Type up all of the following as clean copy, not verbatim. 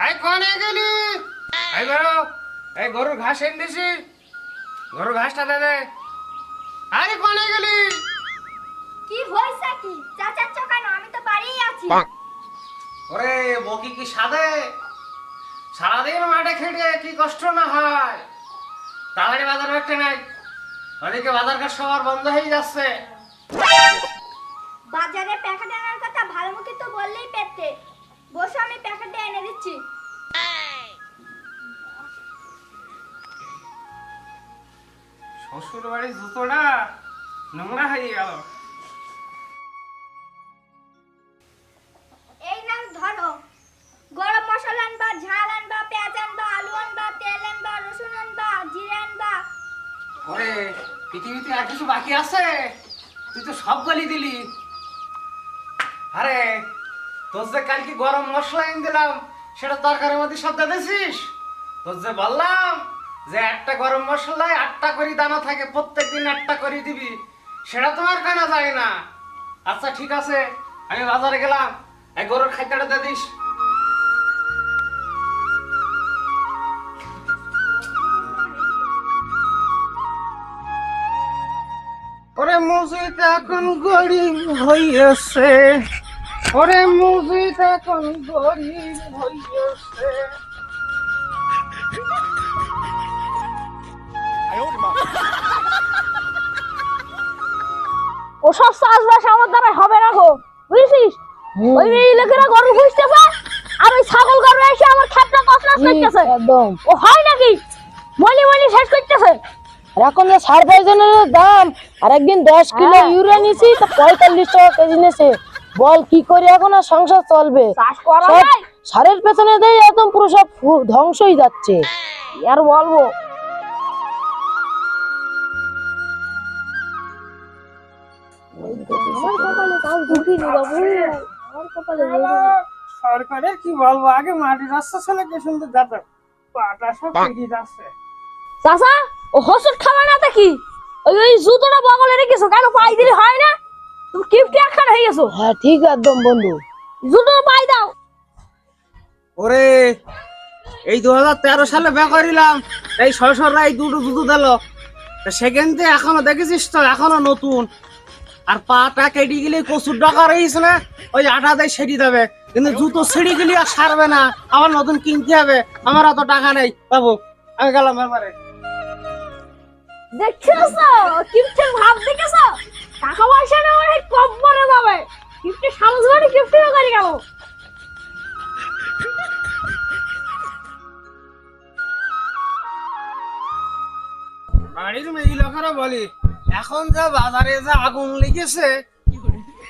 I কোনে গেলি? I বেরো। এই গরুর ঘাস এনে দিছি, গরুর ঘাসটা দে দে। আরে কোনে গেলি? কি হইছে কি? চাচাচ্ছ কেন? আমি তো বাড়িই আছি। ওরে বকি কি সাদে? সারাদিন মাঠে খেটে কি কষ্ট না হয়। তাড়াতাড়ি বাজার রাখতে নাই, ওদিকে বাজার ঘাট সবার বন্ধ হয়ে যাচ্ছে। বাজারে প্যাকেট আনার কথা ভালো মুখে তো বললেই পেতে। বসো, আমি প্যাকেটটা এনে দিচ্ছি। শ্বশুর বাড়ির জুতোটা নোংরা হয়ে গেল। এই নাও ধরো। গরম মশলা আনবা, ঝাল আনবা, পেঁয়াজ আনবা, আলু আনবা, তেল আনবা, রসুন আনবা, জিরে আনবা। ওরে পৃথিবীতে আর কিছু বাকি আছে? তুই তো সব বলি দিলি। আরে তোর যে কালকে গরম মশলা এনে দিলাম, সেটা তরকারির মধ্যে সব দিয়েছিস? তোর যে বললাম যে একটা গরম মশলায় 8টা করে দানা থাকে, প্রত্যেকদিন একটা করে দিবি, সেটা তো আর কেনা যায় না। আচ্ছা ঠিক আছে, আমি বাজারে গেলাম, এই গরুর খাদ্যটা দিয়ে দিস। ওরে মসজিদ এখন গরিব হইয়াছে, ওরে মসজিদ এখন গরিব হইয়াছে। ওসব চাষবাস আমার দ্বারা হবে না গো, বুঝছিস? ওই লোকেরা গরু খুঁজতেছে আর ওই ছাগল গরু এসে আমার ক্ষেতটা তছনছ করতেছে। একদম ও হয় নাকি? মলি মলি শেষ করতেছে। আর এখন যে সার পয়জনের দাম, আর একদিন 10 কিলো ইউরিয়া নিছি তো 45 টাকা কেজি নেছে। বল কি করে এখন আর সংসার চলবে? চাষ করা সব যায় সারের পেছনে দেই একদম পুরো সব ধ্বংসই যাচ্ছে। আর বলবো। আমার কপালে তাও দুঃখিনী বাবু, আমার কপালে সরকারের কি বলবো, আগে মাটির রাস্তা ছিল কি সুন্দর যাতে, পাটা সব পেরিয়ে যাচ্ছে। চাচা ও হসুট খাওয়া না কি? ওই জুতোটা বগলে রেখেছো কেন? পাই দিলে হয় না? তুমি কিপটি একখান হয়ে গেছো। হ্যাঁ ঠিক একদম বন্ধু। জুতো পাই দাও। ওরে এই 2013 সালে বিয়ে করিলাম, এই শ্বশুররা এই দুটো জুতো দিল, সেখান থেকে এখনো দেখেছিস তো এখনো নতুন। আর পাটা কেটে গেলে কচুর ডাকা রয়েছে না, ওই আটা দেয় সেটি দেবে, কিন্তু জুতো ছিঁড়ে গেলে আর সারবে না, আবার নতুন কিনতে হবে। আমার অত টাকা নেই বাবু, আমি গেলাম ব্যাপারে। দেখছো কিপটির ভাব দেখেছো? টাকা পয়সা না অনেক কম মরে যাবে। কিপটি সামজ মানে কিপটি করে গেল। বাড়ির মেয়ে লোকেরা বলি এখন যা বাজারে যা আগুন লেগেছে,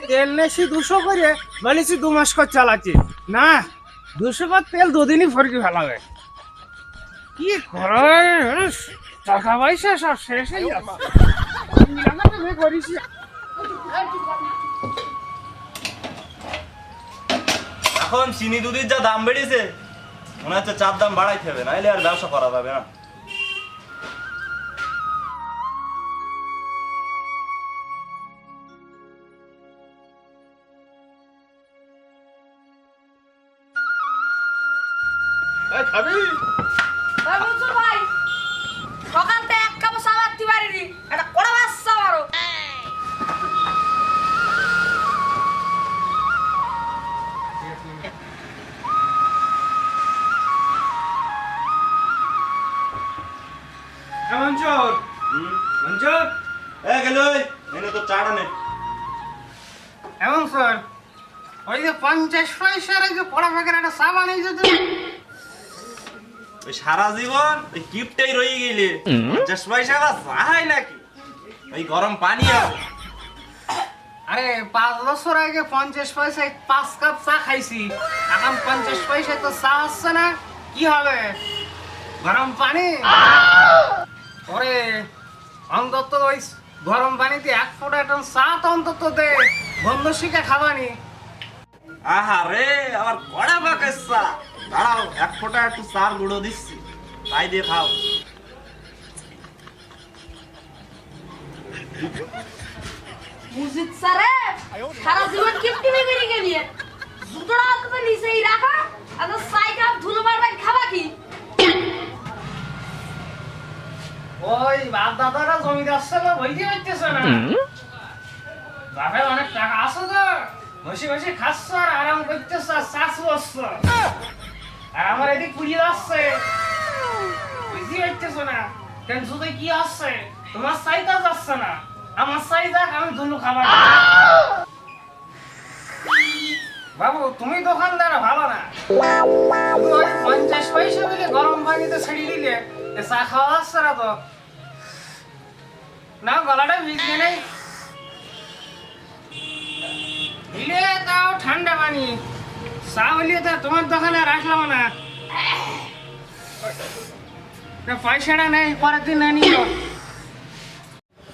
তেল নেছি 200 করে, বলেছি 2 মাস করে চালাচ্ছি না, 200 করে তেল 2 দিনই ফরকি ফেলাবে। কি করে টাকা পয়সা সব শেষ হয়ে যাচ্ছে। এখন চিনি দুধের যা দাম বেড়েছে, মনে হচ্ছে চার দাম বাড়াইতে হবে, নাইলে আর ব্যবসা করা যাবে না। খাবি ভাই সকাল থেকে এক কাপ চা মারতে পারিনি, এটা কড়া বাচ্চা মারো। মঞ্জুর মঞ্জুর গেল এনে তো চাটা নে। এমন স্যার, ওই যে 50 পয়সার এই যে পড়া ফাঁকের একটা চা বানিয়ে যেত, ওই সারা জীবন ওই কিপটাই রয়ে গেলে 50 পয়সা বা চাই নাকি, ওই গরম পানি আর। আরে 5 বছর আগে 50 পয়সায় 5 কাপ চা খাইছি, এখন 50 পয়সায় তো চা আসছে না, কি হবে? গরম পানি। ওরে অন্তত ওই গরম পানিতে 1 ফোঁটা একটা চা তো অন্তত দে, বন্ধ শিখে খাবানি। আহা রে আমার কড়া পাকের চা, দাঁড়াও 1 ফোঁটা একটু চার গুঁড়ো দিচ্ছি, তাই দিয়ে খাও। মুজিদ স্যারে সারা জীবন কিপটি মেরে গেলি, জুতোটা তো নিচেই রাখা, আর সাইড আপ ধুলো দাদারা জমিদার ছিল বলতে পারতেছ না। বাপের অনেক টাকা আছে তো, বসে বসে খাচ্ছ আর আরাম করতেছ আর শ্বাস বসছ। আর আমার এদিক পুড়িয়ে যাচ্ছে, বুঝতে পারতেছ না। কেন শুধু কি আসছে, তোমার চাইতা যাচ্ছে না, আমার চাইতা আমি দুলু খাবার। বাবু তুমি দোকানদার ভালো না, তুমি ওই 50 পয়সা মিলে গরম পানিতে ছেড়ে দিলে এ চা খাওয়া যাচ্ছে না তো। না গলাটা ভিজে নেই, দিলে তাও ঠান্ডা পানি। চা হলিয়ে তো তোমার দোকানে আর আসলাম না। পয়সাটা নেই, পরের দিন নিও।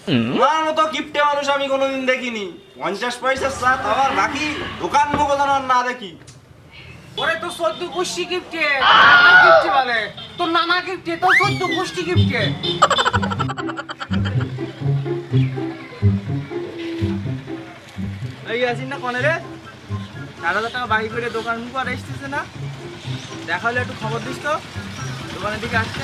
তোমার মতো কিপটে মানুষ আমি কোনোদিন দেখিনি। 50 পয়সার চা আমার বাকি দোকান মুখো না দেখি। ওরে তো 14 পুষ্টি গিফটে, আমার গিফটে বলে তোর নানা গিফটে, তোর 14 পুষ্টি গিফটে। এই আছিস না কনে রে? 4,000 টাকা বাকি করে দোকান মুখ আর আসতেছে না, দেখা হলে একটু খবর দিস তো দোকানের দিকে আসছে।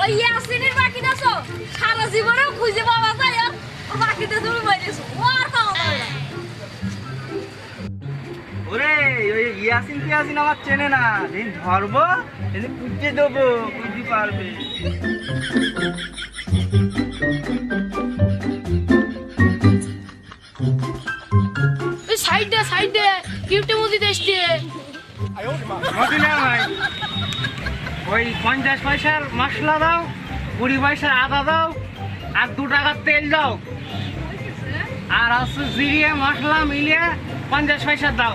ওই ইয়াসিনের বাকি দাসো সারা জীবনেও খুঁজে পাওয়া যায় আর ওর বাকিতে তুমি বলেছো ও আর পাওয়া যায় না। ওরে ওই ইয়াসিন টিয়াসিন আমার চেনে না, যেদিন ধরবো সেদিন পুজে দেবো, বুঝতে পারবে। ওই সাইডে কিউটি মুদি দেশতে মদিনা ভাই, ওই 50 পয়সার মশলা দাও, 20 পয়সার আদা দাও, আর 2 টাকার তেল দাও, আর আছে জিরিয়ে মশলা মিলিয়ে 50 পয়সার দাও।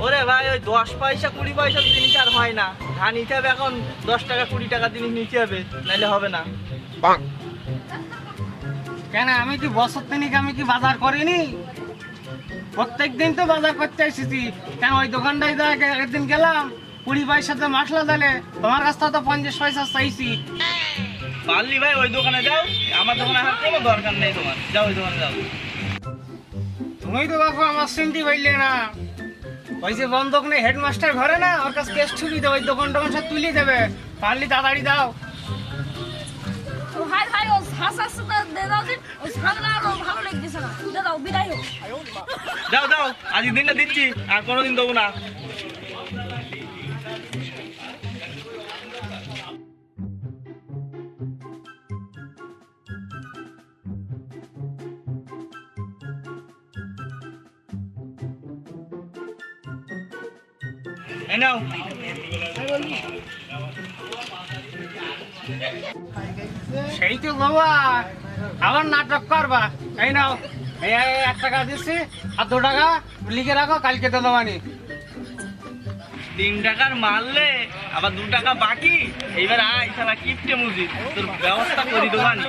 ওরে ভাই ওই 10 পয়সা 20 পয়সার জিনিস আর হয় না, ধান নিতে হবে এখন 10 টাকা 20 টাকা জিনিস নিতে হবে, নাহলে হবে না। কেন আমি কি বছর তিনিক আমি কি বাজার করিনি? প্রত্যেক দিন তো বাজার করতে এসেছি। কেন ওই দোকানটায় একদিন গেলাম, 20 পয়সাতে মশলা দিলে, তোমার কাছ থেকে তো 50 পয়সা চাইছি। পারলি ভাই ওই দোকানে যাও, আমার দোকানে আসার কোনো দরকার নেই তোমার, যাও ওই দোকানে যাও। তুমি তো বাবু আমার চিনতে পারলে না। ওই যে বন্ধক নেই হেডমাস্টার ঘরে না, ওর কাছে কেস ছুটি দেবে, ওই দোকান টোকান সব তুলে দেবে। পারলি তাড়াতাড়ি দাও। ও ভাই ও হাসা দে দাও দিন, ওই সাগলা আর ভালো লাগতেছে না, দে দাও বিদায় হোক। যাও যাও, আজকের দিনটা দিচ্ছি, আর কোনোদিন দেবো না। এই নাও। সেই তো বাবা আবার নাটক করবা। এই নাও, এই 1 টাকা দিচ্ছি, আর 2 টাকা লিখে রাখো, কালকে তো দেবানি। 3 টাকার মারলে আবার 2 টাকা বাকি। এইবার আয় শালা কিপটে মুজি, তোর ব্যবস্থা করি দোকানে।